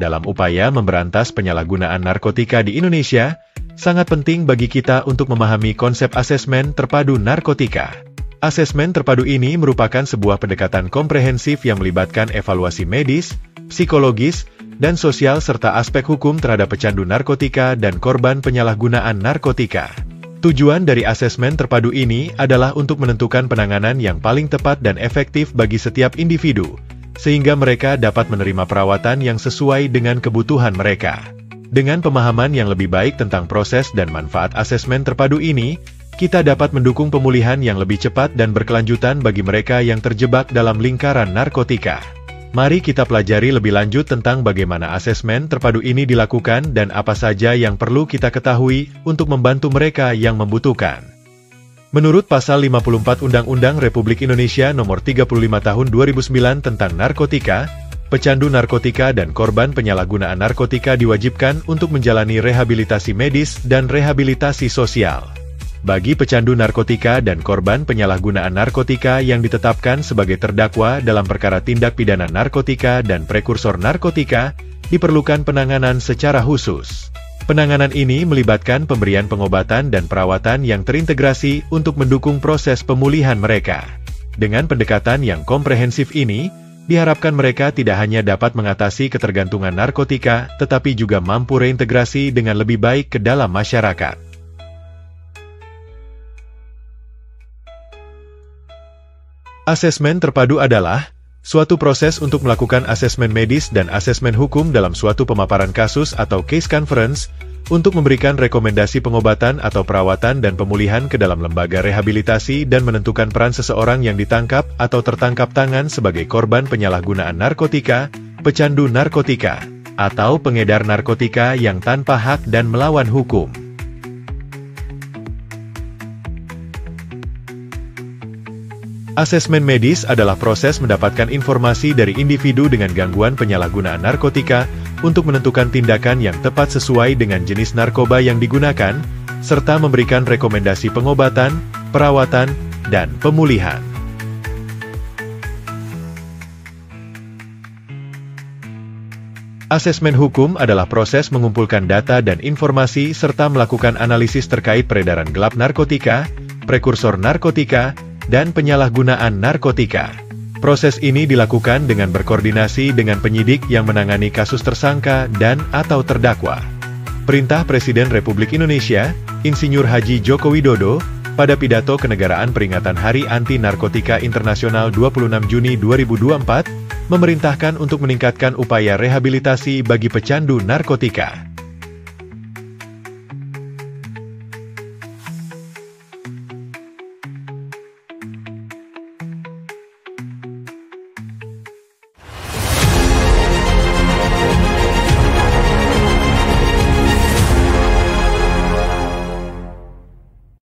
Dalam upaya memberantas penyalahgunaan narkotika di Indonesia, sangat penting bagi kita untuk memahami konsep asesmen terpadu narkotika. Asesmen terpadu ini merupakan sebuah pendekatan komprehensif yang melibatkan evaluasi medis, psikologis, dan sosial serta aspek hukum terhadap pecandu narkotika dan korban penyalahgunaan narkotika. Tujuan dari asesmen terpadu ini adalah untuk menentukan penanganan yang paling tepat dan efektif bagi setiap individu, sehingga mereka dapat menerima perawatan yang sesuai dengan kebutuhan mereka. Dengan pemahaman yang lebih baik tentang proses dan manfaat asesmen terpadu ini, kita dapat mendukung pemulihan yang lebih cepat dan berkelanjutan bagi mereka yang terjebak dalam lingkaran narkotika. Mari kita pelajari lebih lanjut tentang bagaimana asesmen terpadu ini dilakukan dan apa saja yang perlu kita ketahui untuk membantu mereka yang membutuhkan. Menurut Pasal 54 Undang-Undang Republik Indonesia Nomor 35 Tahun 2009 tentang narkotika, pecandu narkotika dan korban penyalahgunaan narkotika diwajibkan untuk menjalani rehabilitasi medis dan rehabilitasi sosial. Bagi pecandu narkotika dan korban penyalahgunaan narkotika yang ditetapkan sebagai terdakwa dalam perkara tindak pidana narkotika dan prekursor narkotika, diperlukan penanganan secara khusus. Penanganan ini melibatkan pemberian pengobatan dan perawatan yang terintegrasi untuk mendukung proses pemulihan mereka. Dengan pendekatan yang komprehensif ini, diharapkan mereka tidak hanya dapat mengatasi ketergantungan narkotika, tetapi juga mampu reintegrasi dengan lebih baik ke dalam masyarakat. Asesmen terpadu adalah suatu proses untuk melakukan asesmen medis dan asesmen hukum dalam suatu pemaparan kasus atau case conference, untuk memberikan rekomendasi pengobatan atau perawatan dan pemulihan ke dalam lembaga rehabilitasi dan menentukan peran seseorang yang ditangkap atau tertangkap tangan sebagai korban penyalahgunaan narkotika, pecandu narkotika, atau pengedar narkotika yang tanpa hak dan melawan hukum. Asesmen medis adalah proses mendapatkan informasi dari individu dengan gangguan penyalahgunaan narkotika untuk menentukan tindakan yang tepat sesuai dengan jenis narkoba yang digunakan, serta memberikan rekomendasi pengobatan, perawatan, dan pemulihan. Asesmen hukum adalah proses mengumpulkan data dan informasi serta melakukan analisis terkait peredaran gelap narkotika, prekursor narkotika, dan penyalahgunaan narkotika. Proses ini dilakukan dengan berkoordinasi dengan penyidik yang menangani kasus tersangka dan/atau terdakwa. Perintah Presiden Republik Indonesia, Insinyur Haji Joko Widodo, pada pidato kenegaraan peringatan Hari Anti Narkotika Internasional 26 Juni 2024, memerintahkan untuk meningkatkan upaya rehabilitasi bagi pecandu narkotika.